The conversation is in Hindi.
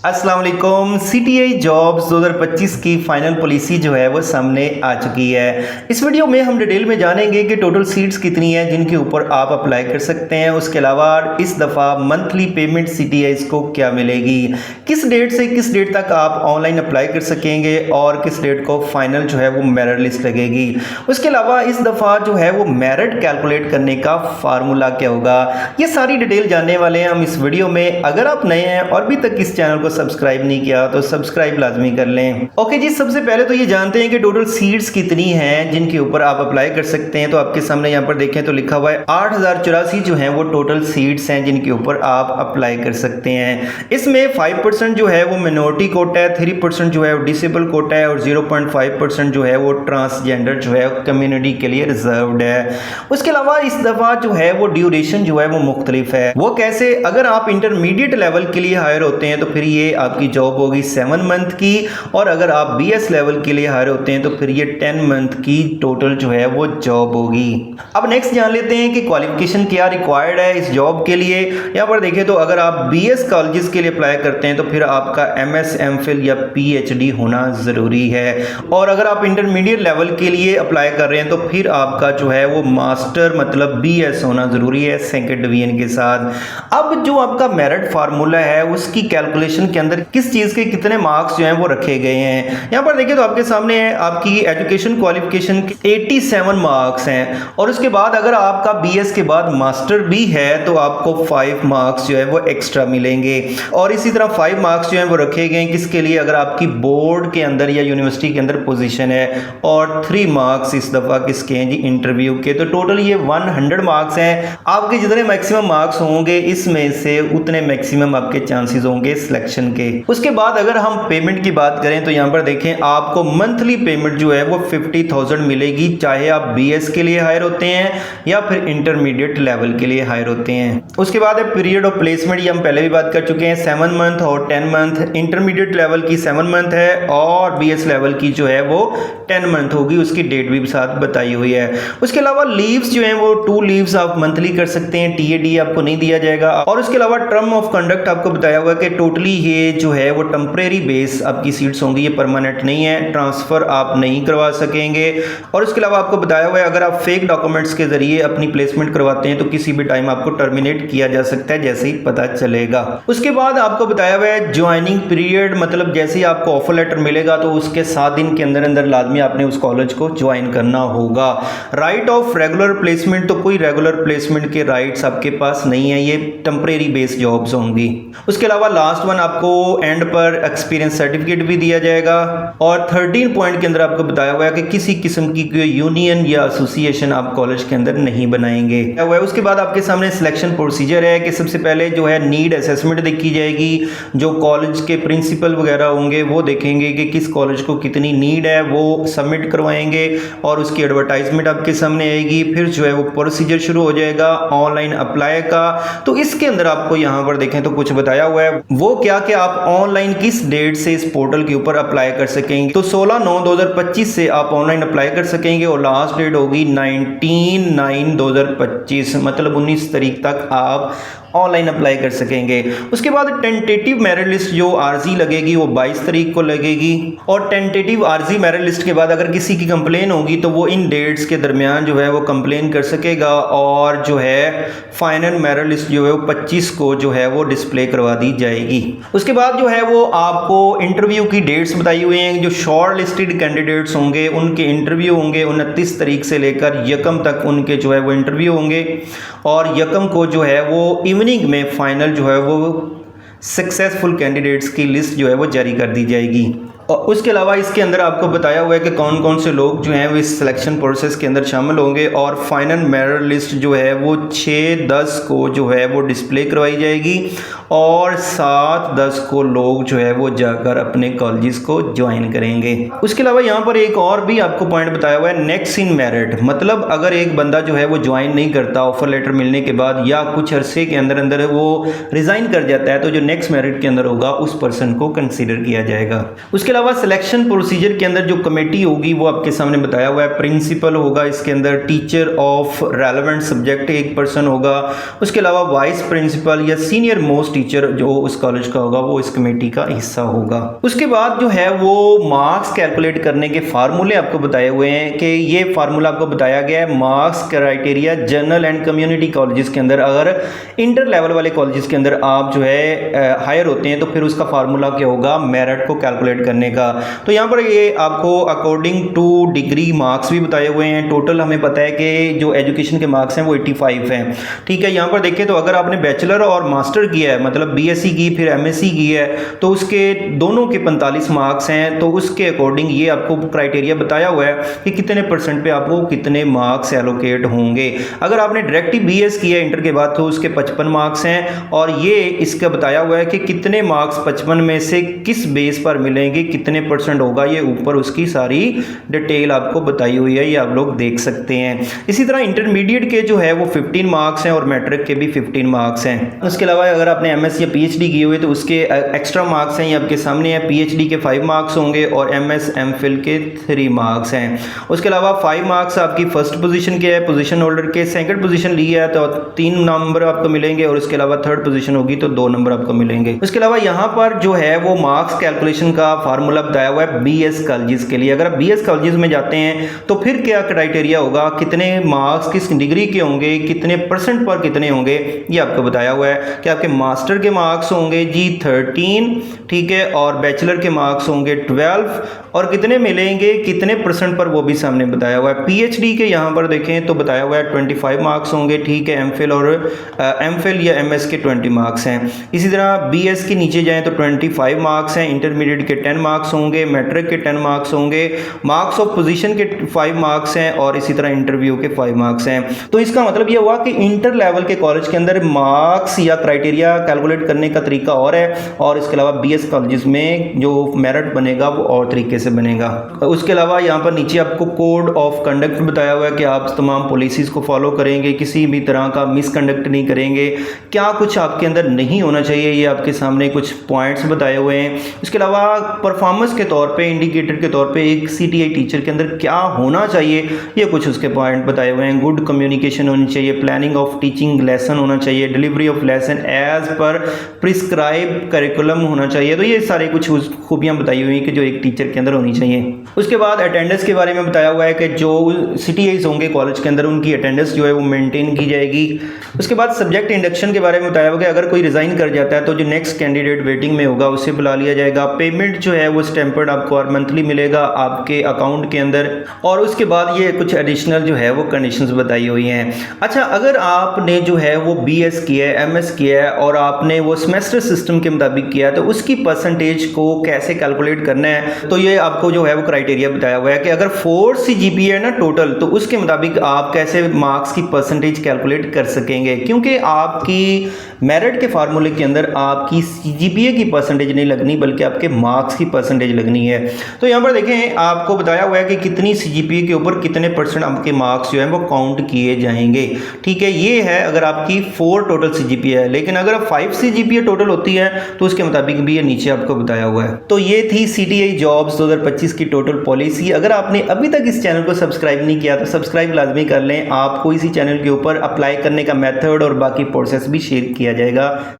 अस्सलाम वालेकुम। सीटीआई जॉब्स 2025 की फाइनल पॉलिसी जो है वो सामने आ चुकी है। इस वीडियो में हम डिटेल में जानेंगे कि टोटल सीट्स कितनी हैं जिनके ऊपर आप अप्लाई कर सकते हैं। उसके अलावा इस दफ़ा मंथली पेमेंट सीटीआईज को क्या मिलेगी, किस डेट से किस डेट तक आप ऑनलाइन अप्लाई कर सकेंगे और किस डेट को फाइनल जो है वो मेरिट लिस्ट लगेगी। उसके अलावा इस दफ़ा जो है वो मेरिट कैलकुलेट करने का फार्मूला क्या होगा, ये सारी डिटेल जानने वाले हैं हम इस वीडियो में। अगर आप नए हैं और अभी तक इस चैनल को सब्सक्राइब नहीं किया तो सब्सक्राइब लाजमी कर लें। ओके जी, सबसे पहले तो ये जानते हैं कि टोटल सीट्स कितनी हैं जिनके ऊपर आप अप्लाई कर सकते हैं। तो आपके सामने यहाँ पर देखें तो लिखा हुआ है 8084 जो हैं वो टोटल सीट्स हैं जिनके ऊपर आप अप्लाई कर सकते हैं। इसमें 5% जो है वो मिनोरिटी कोटा है, 3% जो है वो डिसेबल कोटा है और 0.5% जो है वो ट्रांसजेंडर जो है कम्युनिटी के लिए रिजर्व्ड है। उसके अलावा इस दफ़ा जो है वो ड्यूरेशन जो है वो मुख्तलिफ है। वो कैसे? अगर आप इंटरमीडिएट लेवल के लिए हायर होते हैं तो फिर ये आपकी जॉब होगी 7 मंथ की, और अगर आप बीएस लेवल के लिए हायर होते हैं तो फिर ये 10 मंथ की टोटल जो है वो जॉब होगी। अब नेक्स्ट जान लेते हैं कि क्वालिफिकेशन क्या रिक्वायर्ड है इस जॉब के लिए। यहाँ पर देखें तो अगर आप बीएस कॉलेजेस के लिए अप्लाई करते हैं तो फिर आपका एमएस, एमफिल या पीएचडी होना ज़रूरी है, और अगर आप इंटरमीडिएट लेवल के लिए अप्लाई कर रहे हैं तो फिर आपका जो है वो मास्टर मतलब बीएस होना ज़रूरी है सेकेंड डिवीजन के साथ। अब जो आपका मेरिट फार्मूला है उसकी कैलकुलेशन के अंदर किस चीज़ के कितने मार्क्स जो हैं वो रखे गए हैं। यहाँ पर देखिए तो आपके सामने है आपकी एजुकेशन क्वालिफिकेशन 87 मार्क्स हैं, और उसके बाद अगर आपका बीएस के बाद मास्टर भी है तो आपको 5 मार्क्स जो है वो एक्स्ट्रा मिलेंगे। और इसी तरह 5 मार्क्स जो हैं वो रखे गए हैं किसके लिए, अगर आपकी बोर्ड के अंदर या यूनिवर्सिटी के अंदर पोजीशन है, और 3 मार्क्स इस दफ़ा किसके हैं जी, इंटरव्यू के। तो टोटल ये 100 मार्क्स हैं। आपके जितने मैक्सिमम मार्क्स होंगे इसमें से उतने मैक्सिमम आपके चांसेस होंगे सिलेक्शन के। उसके बाद अगर हम पेमेंट की बात करें तो यहाँ पर देखें आपको मंथली पेमेंट जो है वो 50,000 मिलेगी, चाहे आप बीएस के लिए हायर होते हैं या फिर इंटरमीडिएट लेवल के लिए हायर होते हैं। उसके बाद है पीरियड ऑफ प्लेसमेंट, ये हम पहले भी बात कर चुके हैं, 7 मंथ और 10 मंथ। इंटरमीडिएट लेवल की 7 मंथ है और बीएस लेवल की जो है वो 10 मंथ होगी, उसकी डेट भी साथ बताई हुई है। उसके अलावा लीव्स जो है वो 2 लीव्स आप मंथली कर सकते हैं, टीएडी आपको नहीं दिया जाएगा। और उसके अलावा टर्म ऑफ कंडक्ट आपको बताया हुआ है कि टोटली ये जो है वो टेम्परेरी बेस आपकी सीट्स होंगी, ये परमानेंट नहीं है, ट्रांसफर आप नहीं करवा सकेंगे। और उसके अलावा आपको बताया हुआ है अगर आप फेक डॉक्यूमेंट्स के जरिए अपनी प्लेसमेंट करवाते हैं तो किसी भी टाइम आपको टर्मिनेट किया जा सकता है जैसे ही पता चलेगा। उसके बाद आपको बताया हुआ है ज्वाइनिंग पीरियड, मतलब जैसे ही आपको ऑफर लेटर मिलेगा तो उसके 7 दिन के अंदर अंदर लाजमी आपने उस कॉलेज को ज्वाइन करना होगा। राइट ऑफ रेगुलर प्लेसमेंट, तो कोई रेगुलर प्लेसमेंट के राइट्स आपके पास नहीं है, ये टेम्परेरी बेस्ड जॉब्स होंगी। उसके अलावा लास्ट वन आपको एंड पर एक्सपीरियंस सर्टिफिकेट भी दिया जाएगा। और 13 पॉइंट के अंदर आपको बताया हुआ है कि किसी किस्म की कोई यूनियन या एसोसिएशन आप कॉलेज के अंदर नहीं बनाएंगे। उसके बाद आपके सामने सिलेक्शन प्रोसीजर है कि सबसे पहले जो है नीड असेसमेंट देखी जाएगी, जो कॉलेज के प्रिंसिपल वगैरह होंगे वो देखेंगे कि किस कॉलेज को कितनी नीड है, वो सबमिट करवाएंगे और उसकी एडवर्टाइजमेंट आपके सामने आएगी। फिर जो है वो प्रोसीजर शुरू हो जाएगा ऑनलाइन अप्लाई का। तो इसके अंदर आपको यहाँ पर देखें तो कुछ बताया हुआ है, वो क्या कि आप ऑनलाइन किस डेट से इस पोर्टल के ऊपर अप्लाई कर सकेंगे। तो 16/9/2025 से आप ऑनलाइन अप्लाई कर सकेंगे और लास्ट डेट होगी 19/9/2025, मतलब 19 तारीख तक आप ऑनलाइन अप्लाई कर सकेंगे। उसके बाद टेंटेटिव मेरिट लिस्ट जो आरजी लगेगी वो 22 तारीख को लगेगी, और टेंटेटिव आरजी मेरिट लिस्ट के बाद अगर किसी की कंप्लेन होगी तो वो इन डेट्स के दरमियान जो है वो कंप्लेन कर सकेगा, और जो है फाइनल मेरिट लिस्ट जो है वो 25 को जो है वो डिस्प्ले करवा दी जाएगी। उसके बाद जो है वो आपको इंटरव्यू की डेट्स बताई हुई हैं। जो शॉर्ट लिस्टेड कैंडिडेट्स होंगे उनके इंटरव्यू होंगे 29 तारीख से लेकर यकम तक उनके जो है वो इंटरव्यू होंगे, और यकम को जो है वो इवनिंग में फाइनल जो है वो सक्सेसफुल कैंडिडेट्स की लिस्ट जो है वो जारी कर दी जाएगी। और उसके अलावा इसके अंदर आपको बताया हुआ है कि कौन कौन से लोग जो हैं वो इस सिलेक्शन प्रोसेस के अंदर शामिल होंगे, और फाइनल मेरिट लिस्ट जो है वो 6/10 को जो है वो डिस्प्ले करवाई जाएगी, और 7/10 को लोग जो है वो जाकर अपने कॉलेजेस को ज्वाइन करेंगे। उसके अलावा यहाँ पर एक और भी आपको पॉइंट बताया हुआ है, नेक्स्ट इन मेरिट, मतलब अगर एक बंदा जो है वो ज्वाइन नहीं करता ऑफर लेटर मिलने के बाद या कुछ अरसे के अंदर अंदर वो रिजाइन कर जाता है तो जो नेक्स्ट मेरिट के अंदर होगा उस पर्सन को कंसिडर किया जाएगा। उसके अलावा अलावा सिलेक्शन प्रोसीजर के अंदर जो कमेटी होगी वो आपके सामने बताया हुआ है। प्रिंसिपल होगा, इसके अंदर टीचर ऑफ रेलेवेंट सब्जेक्ट एक पर्सन होगा, उसके अलावा वाइस प्रिंसिपल या सीनियर मोस्ट टीचर जो उस कॉलेज का होगा वो इस कमेटी का हिस्सा होगा। उसके बाद जो है वो मार्क्स कैलकुलेट करने के फार्मूले आपको बताए हुए हैं कि ये फार्मूला आपको बताया गया है marks criteria general and community colleges के अंदर। अगर इंटर लेवल वाले कॉलेजेस के अंदर आप जो है हायर होते हैं तो फिर उसका फार्मूला क्या होगा, मेरिट को कैलकुलेट करने का। तो यहाँ पर ये आपको अकॉर्डिंग टू डिग्री मार्क्स भी बताए हुए हैं। टोटल हमें पता है कि जो एजुकेशन के मार्क्स हैं वो 85 हैं, ठीक है। यहाँ पर देखें तो अगर आपने बैचलर और मास्टर किया है, मतलब बीएससी की फिर एमएससी की है, तो उसके दोनों के 45 मार्क्स हैं। तो उसके अकॉर्डिंग ये आपको क्राइटेरिया बताया हुआ है कि कितने परसेंट पे आपको कितने मार्क्स एलोकेट होंगे। अगर आपने डायरेक्ट ही बीएस किया इंटर के बाद तो उसके 55 मार्क्स हैं, और ये इसका बताया हुआ है कि कितने मार्क्स 55 में से किस बेस पर मिलेंगे, कितने परसेंट होगा, ये ऊपर उसकी सारी डिटेल आपको बताई हुई है, ये आप लोग देख सकते हैं। इसी तरह इंटरमीडिएट के जो है वो 15 मार्क्स हैं और मैट्रिक के भी 15 मार्क्स हैं। उसके अलावा अगर आपने एमएस या पीएचडी किए हुए तो उसके एक्स्ट्रा मार्क्स हैं, ये आपके सामने है। पीएचडी के 5 मार्क्स होंगे और एमएस एमफिल के 3 मार्क्स हैं। उसके अलावा 5 मार्क्स आपकी फर्स्ट पोजीशन के है, पोजीशन होल्डर के सेकंड पोजीशन लिया है तो 3 नंबर आपको मिलेंगे, और उसके अलावा थर्ड पोजीशन होगी तो 2 नंबर आपको मिलेंगे। उसके अलावा यहाँ पर जो है वो मार्क्स कैलकुलेशन का फार्मूला बताया हुआ है बीएस कॉलेजेस के लिए। अगर आप बीएस कॉलेजेस में जाते हैं तो फिर क्या क्राइटेरिया होगा, कितने मार्क्स किस डिग्री के होंगे, कितने परसेंट पर कितने होंगे, ये आपको बताया हुआ है कि आपके मास्टर के मार्क्स होंगे जी 13, ठीक है, और बैचलर के मार्क्स होंगे 12, और कितने मिलेंगे कितने परसेंट पर वो भी सामने बताया हुआ है। पीएचडी के यहाँ पर देखें तो बताया हुआ है 25 मार्क्स होंगे, ठीक है। एमफिल और एमफिल या एमएस के 20 मार्क्स हैं। इसी तरह बीएस के नीचे जाएं तो 25 मार्क्स हैं, इंटरमीडिएट के 10 मार्क्स होंगे, मैट्रिक के 10 मार्क्स होंगे, मार्क्स ऑफ पोजीशन के 5 मार्क्स हैं, और इसी तरह इंटरव्यू के 5 मार्क्स हैं। तो इसका मतलब ये हुआ कि इंटर लेवल के कॉलेज के अंदर मार्क्स या क्राइटेरिया कैलकुलेट करने का तरीका और है, और इसके अलावा बीएस कॉलेजेस में जो मेरिट बनेगा वो और तरीके से बनेगा। उसके अलावा यहाँ पर नीचे आपको कोड ऑफ कंडक्ट बताया हुआ है कि आप तमाम पॉलिसीज को फॉलो करेंगे, किसी भी तरह का मिसकंडक्ट नहीं करेंगे, क्या कुछ आपके अंदर नहीं होना चाहिए, ये आपके सामने कुछ पॉइंट्स बताए हुए हैं। इसके अलावा परफॉर्मेंस के तौर पे, इंडिकेटर के तौर पे एक सीटीआई टीचर के अंदर क्या होना चाहिए, ये कुछ उसके पॉइंट बताए हुए हैं। गुड कम्युनिकेशन होनी चाहिए, प्लानिंग ऑफ टीचिंग लेसन होना चाहिए, delivery of lesson as per prescribe curriculum होना चाहिए। तो ये सारे कुछ खूबियाँ बताई हुई हैं कि जो एक टीचर के अंदर होनी चाहिए। उसके बाद अटेंडेंस के बारे में बताया हुआ है कि जो सीटीआईज होंगे कॉलेज के अंदर उनकी अटेंडेंस जो है वो मेंटेन की जाएगी। उसके बाद सब्जेक्ट इंडक्शन के बारे में बताया हुआ कि अगर कोई रिजाइन कर जाता है तो जो नेक्स्ट कैंडिडेट वेटिंग में होगा उसे बुला लिया जाएगा। पेमेंट जो है वो स्टैम्पर्ड आपको और मंथली मिलेगा आपके अकाउंट के अंदर। और उसके बाद ये कुछ एडिशनल जो है वो कंडीशंस बताई हुई हैं। अच्छा, अगर आपने जो है वो बीएस किया है, एमएस किया है और आपने वो सेमेस्टर सिस्टम के मुताबिक किया है तो उसकी परसेंटेज को कैसे कैलकुलेट करना है, तो ये आपको जो है वो क्राइटेरिया बताया हुआ है कि अगर 4 सीजीपीए है ना टोटल, तो उसके मुताबिक आप कैसे मार्क्स की परसेंटेज कैलकुलेट कर सकेंगे, क्योंकि आपकी मेरिट के फार्मूले के अंदर आपकी सीजीपीए की परसेंटेज नहीं लगनी बल्कि आपके मार्क्स की परसेंटेज लगनी है। तो यहाँ पर देखें आपको बताया हुआ है कि कितनी सीजीपीए के ऊपर कितने परसेंट आपके मार्क्स जो है वो काउंट किए जाएंगे, ठीक है। ये है अगर आपकी 4 टोटल सीजीपीए है, लेकिन अगर 5 सीजीपीए टोटल होती है तो उसके मुताबिक भी ये नीचे आपको बताया हुआ है। तो ये थी सीटीआई जॉब्स 2025 की टोटल पॉलिसी। अगर आपने अभी तक इस चैनल को सब्सक्राइब नहीं किया तो सब्सक्राइब लाजमी कर लें। आपको इसी चैनल के ऊपर अप्लाई करने का मेथड और बाकी प्रोसेस भी शेयर किया जाएगा।